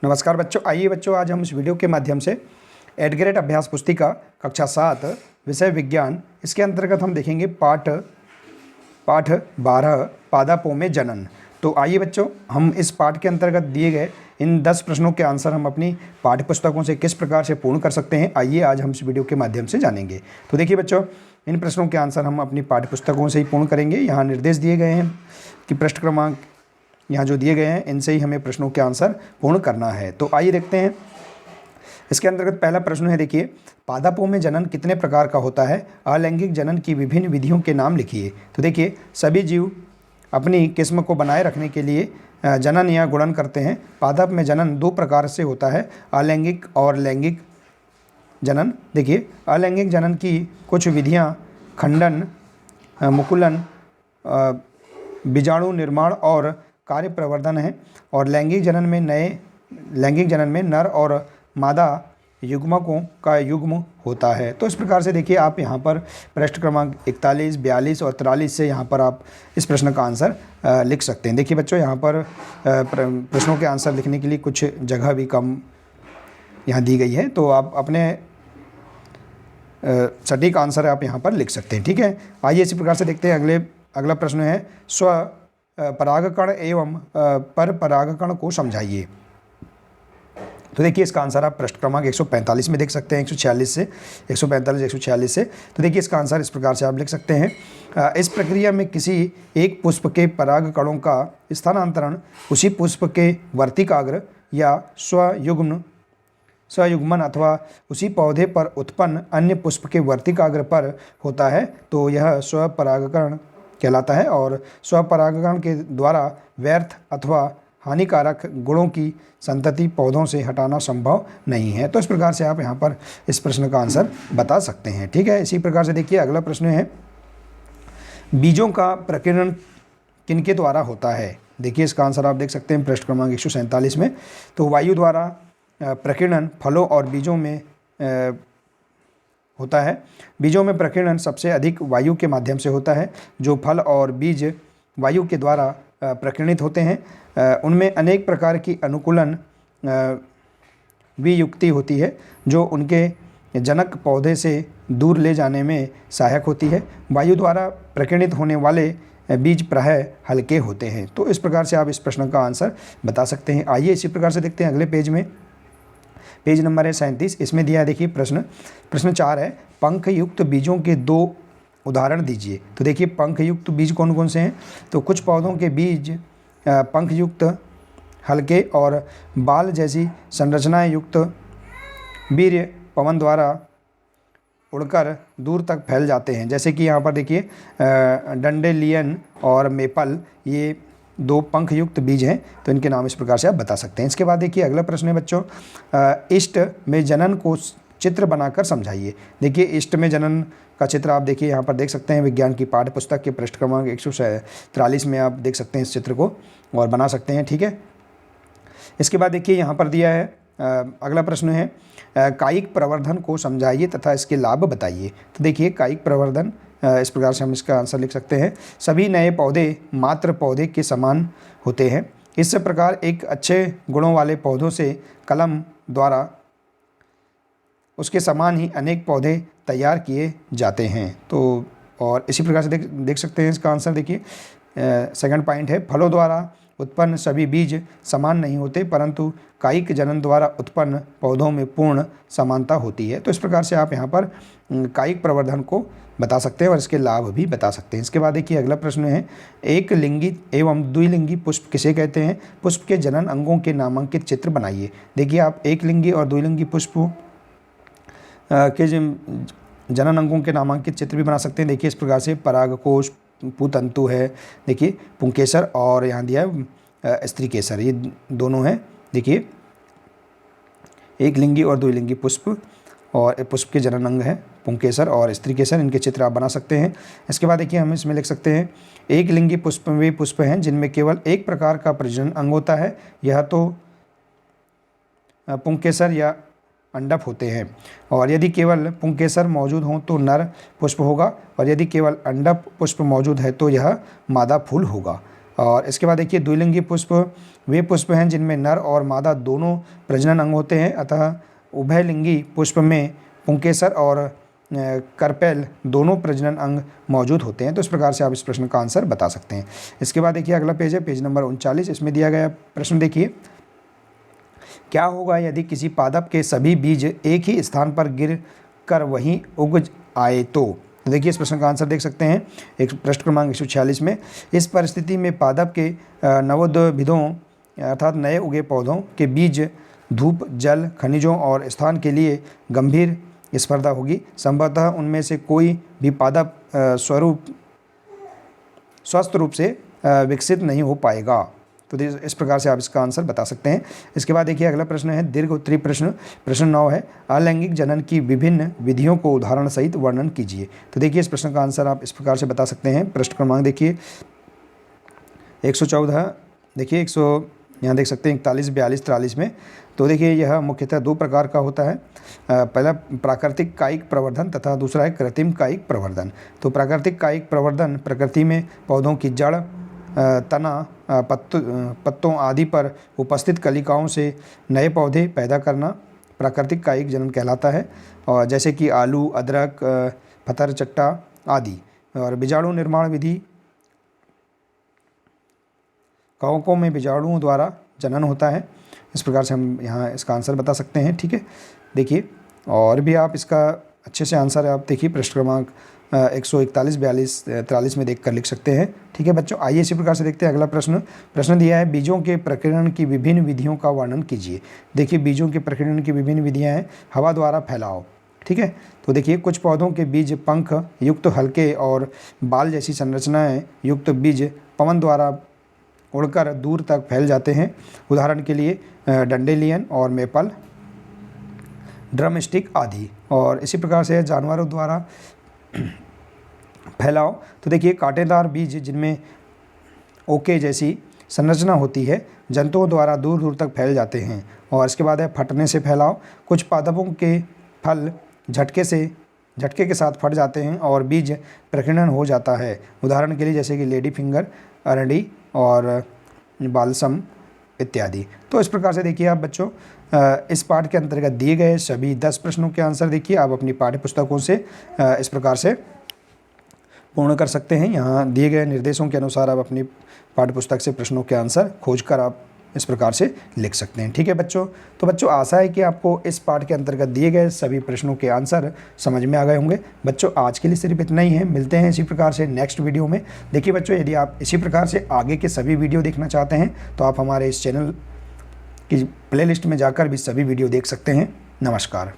नमस्कार बच्चों, आइए बच्चों आज हम इस वीडियो के माध्यम से एट ग्रेड अभ्यास पुस्तिका कक्षा 7 विषय विज्ञान इसके अंतर्गत हम देखेंगे पाठ 12 पादपों में जनन। तो आइए बच्चों, हम इस पाठ के अंतर्गत दिए गए इन 10 प्रश्नों के आंसर हम अपनी पाठ्य पुस्तकों से किस प्रकार से पूर्ण कर सकते हैं, आइए आज हम इस वीडियो के माध्यम से जानेंगे। तो देखिए बच्चों, इन प्रश्नों के आंसर हम अपनी पाठ्य पुस्तकों से ही पूर्ण करेंगे। यहाँ निर्देश दिए गए हैं कि पृष्ठ क्रमांक यहाँ जो दिए गए हैं इनसे ही हमें प्रश्नों के आंसर पूर्ण करना है। तो आइए देखते हैं। इसके अंतर्गत पहला प्रश्न है, देखिए, पादपों में जनन कितने प्रकार का होता है? अलैंगिक जनन की विभिन्न विधियों के नाम लिखिए। तो देखिए, सभी जीव अपनी किस्म को बनाए रखने के लिए जनन या गुणन करते हैं। पादप में जनन 2 प्रकार से होता है, अलैंगिक और लैंगिक जनन। देखिए, अलैंगिक जनन की कुछ विधियाँ खंडन, मुकुलन, बीजाणु निर्माण और कार्य प्रवर्धन है। और लैंगिक जनन में नर और मादा युग्मकों का युग्म होता है। तो इस प्रकार से देखिए, आप यहाँ पर पृष्ठ क्रमांक 41, 42 और 43 से यहाँ पर आप इस प्रश्न का आंसर लिख सकते हैं। देखिए बच्चों, यहाँ पर प्रश्नों के आंसर लिखने के लिए कुछ जगह भी कम यहाँ दी गई है, तो आप अपने सटीक आंसर आप यहाँ पर लिख सकते हैं। ठीक है, आइए इसी प्रकार से देखते हैं। अगला प्रश्न है, स्व परागकण एवं पर परागकण को समझाइए। तो देखिए, इसका आंसर आप पृष्ठ क्रमांक 145 में देख सकते हैं, 146 से 146 से। तो देखिए, इसका आंसर इस प्रकार से आप लिख सकते हैं। इस प्रक्रिया में किसी एक पुष्प के परागकणों का स्थानांतरण उसी पुष्प के वर्तिकाग्र या स्वयुग्मन अथवा उसी पौधे पर उत्पन्न अन्य पुष्प के वर्तिकाग्र पर होता है, तो यह स्वपरागकण कहलाता है। और स्वपरागकण के द्वारा व्यर्थ अथवा हानिकारक गुणों की संतति पौधों से हटाना संभव नहीं है। तो इस प्रकार से आप यहाँ पर इस प्रश्न का आंसर बता सकते हैं। ठीक है, इसी प्रकार से देखिए, अगला प्रश्न है, बीजों का प्रकीर्णन किनके द्वारा होता है? देखिए, इसका आंसर आप देख सकते हैं पृष्ठ क्रमांक 147 में। तो वायु द्वारा प्रकीर्णन फलों और बीजों में होता है। बीजों में प्रकीर्णन सबसे अधिक वायु के माध्यम से होता है। जो फल और बीज वायु के द्वारा प्रकीर्णित होते हैं उनमें अनेक प्रकार की अनुकूलन वियुक्ति होती है, जो उनके जनक पौधे से दूर ले जाने में सहायक होती है। वायु द्वारा प्रकीर्णित होने वाले बीज प्रायः हल्के होते हैं। तो इस प्रकार से आप इस प्रश्न का आंसर बता सकते हैं। आइए इसी प्रकार से देखते हैं अगले पेज में। पेज नंबर है 37। इसमें दिया है, देखिए, प्रश्न 4 है, पंख युक्त बीजों के 2 उदाहरण दीजिए। तो देखिए, पंख युक्त बीज कौन कौन से हैं? तो कुछ पौधों के बीज पंख युक्त, हल्के और बाल जैसी संरचनाएं युक्त, वीर्य पवन द्वारा उड़कर दूर तक फैल जाते हैं। जैसे कि यहाँ पर देखिए, डंडेलियन और मेपल, ये 2 पंख युक्त बीज हैं। तो इनके नाम इस प्रकार से आप बता सकते हैं। इसके बाद देखिए, अगला प्रश्न है बच्चों, इष्ट में जनन को चित्र बनाकर समझाइए। देखिए, इष्ट में जनन का चित्र आप देखिए यहाँ पर देख सकते हैं। विज्ञान की पाठ्य पुस्तक के पृष्ठ क्रमांक 143 में आप देख सकते हैं इस चित्र को और बना सकते हैं। ठीक है, इसके बाद देखिए, यहाँ पर दिया है अगला प्रश्न है, कायिक प्रवर्धन को समझाइए तथा इसके लाभ बताइए। तो देखिए, कायिक प्रवर्धन इस प्रकार से हम इसका आंसर लिख सकते हैं, सभी नए पौधे मात्र पौधे के समान होते हैं। इस प्रकार एक अच्छे गुणों वाले पौधों से कलम द्वारा उसके समान ही अनेक पौधे तैयार किए जाते हैं। तो और इसी प्रकार से देख सकते हैं इसका आंसर। देखिए, सेकंड पॉइंट है, फलों द्वारा उत्पन्न सभी बीज समान नहीं होते, परंतु कायिक जनन द्वारा उत्पन्न पौधों में पूर्ण समानता होती है। तो इस प्रकार से आप यहाँ पर कायिक प्रवर्धन को बता सकते हैं और इसके लाभ भी बता सकते हैं। इसके बाद देखिए, अगला प्रश्न है, एक लिंगी एवं द्विलिंगी पुष्प किसे कहते हैं? पुष्प के जनन अंगों के नामांकित चित्र बनाइए। देखिए, आप एक लिंगी और द्विलिंगी पुष्प के जनन अंगों के नामांकित चित्र भी बना सकते हैं। देखिए, इस प्रकार से परागकोश, पुतंतु है, देखिए पुंकेसर, और यहाँ दिया है स्त्रीकेसर, ये दोनों हैं। देखिए, एक लिंगी और द्विलिंगी पुष्प, और पुष्प के जनन अंग है पुंकेसर और स्त्रीकेसर, इनके चित्र आप बना सकते हैं। इसके बाद देखिए, हम इसमें लिख सकते हैं, एक लिंगी पुष्प वे पुष्प हैं जिनमें केवल एक प्रकार का प्रजनन अंग होता है, यह तो पुंकेसर या अंडप होते हैं। और यदि केवल पुंकेसर मौजूद हों तो नर पुष्प होगा, और यदि केवल अंडप पुष्प मौजूद है तो यह मादा फूल होगा। और इसके बाद देखिए द्विलिंगी पुष्प वे पुष्प हैं जिनमें नर और मादा दोनों प्रजनन अंग होते हैं, अतः उभयलिंगी पुष्प में पुंकेसर और करपेल दोनों प्रजनन अंग मौजूद होते हैं। तो इस प्रकार से आप इस प्रश्न का आंसर बता सकते हैं। इसके बाद देखिए अगला पेज है, पेज नंबर 39। इसमें दिया गया प्रश्न देखिए, क्या होगा यदि किसी पादप के सभी बीज एक ही स्थान पर गिर कर वहीं उग आए तो देखिए इस प्रश्न का आंसर देख सकते हैं एक प्रश्न क्रमांक 146 में। इस परिस्थिति में पादप के नवोद्भिदों अर्थात नए उगे पौधों के बीज धूप, जल, खनिजों और स्थान के लिए गंभीर स्पर्धा होगी। संभवतः उनमें से कोई भी पादप स्वस्थ रूप से विकसित नहीं हो पाएगा। तो इस प्रकार से आप इसका आंसर बता सकते हैं। इसके बाद देखिए अगला प्रश्न है दीर्घ उत्तरी प्रश्न, प्रश्न 9 है, अलैंगिक जनन की विभिन्न विधियों को उदाहरण सहित वर्णन कीजिए। तो देखिए इस प्रश्न का आंसर आप इस प्रकार से बता सकते हैं। प्रश्न क्रमांक देखिए 114, देखिए यहाँ देख सकते हैं 41, 42, 43 में। तो देखिए यह मुख्यतः 2 प्रकार का होता है, पहला प्राकृतिक कायिक प्रवर्धन तथा दूसरा है कृत्रिम कायिक प्रवर्धन। तो प्राकृतिक कायिक प्रवर्धन प्रकृति में पौधों की जड़, तना, पत्तों आदि पर उपस्थित कलिकाओं से नए पौधे पैदा करना प्राकृतिक कायिक जनन कहलाता है, और जैसे कि आलू, अदरक, फतर चट्टा आदि। और बीजाणु निर्माण विधि, कवकों में बीजाणुओं द्वारा जनन होता है। इस प्रकार से हम यहाँ इसका आंसर बता सकते हैं। ठीक है, देखिए और भी आप इसका अच्छे से आंसर आप देखिए प्रश्न क्रमांक 141, 42, 43 में देख कर लिख सकते हैं। ठीक है बच्चों, आइए इसी प्रकार से देखते हैं अगला प्रश्न दिया है, बीजों के प्रकीर्णन की विभिन्न विधियों का वर्णन कीजिए। देखिए बीजों के प्रकीर्णन की विभिन्न विधियाँ हैं, हवा द्वारा फैलाव। ठीक है, तो देखिए कुछ पौधों के बीज पंख युक्त हल्के और बाल जैसी संरचनाएं युक्त बीज पवन द्वारा उड़कर दूर तक फैल जाते हैं। उदाहरण के लिए डंडेलियन और मेपल, ड्रमस्टिक आदि। और इसी प्रकार से जानवरों द्वारा फैलाव, तो देखिए कांटेदार बीज जिनमें ओके जैसी संरचना होती है जंतुओं द्वारा दूर दूर तक फैल जाते हैं। और इसके बाद है फटने से फैलाव, कुछ पादपों के फल झटके के साथ फट जाते हैं और बीज प्रकीर्णन हो जाता है। उदाहरण के लिए जैसे कि लेडी फिंगर, अरंडी और बालसम इत्यादि। तो इस प्रकार से देखिए आप बच्चों इस पाठ के अंतर्गत दिए गए सभी 10 प्रश्नों के आंसर देखिए आप अपनी पाठ्य पुस्तकों से इस प्रकार से पूर्ण कर सकते हैं। यहाँ दिए गए निर्देशों के अनुसार आप अपनी पाठ्य पुस्तक से प्रश्नों के आंसर खोजकर आप इस प्रकार से लिख सकते हैं। ठीक है बच्चों, तो बच्चों आशा है कि आपको इस पाठ के अंतर्गत दिए गए सभी प्रश्नों के आंसर समझ में आ गए होंगे। बच्चों आज के लिए सिर्फ इतना ही है, मिलते हैं इसी प्रकार से नेक्स्ट वीडियो में। देखिए बच्चों, यदि आप इसी प्रकार से आगे के सभी वीडियो देखना चाहते हैं तो आप हमारे इस चैनल की प्लेलिस्ट में जाकर भी सभी वीडियो देख सकते हैं। नमस्कार।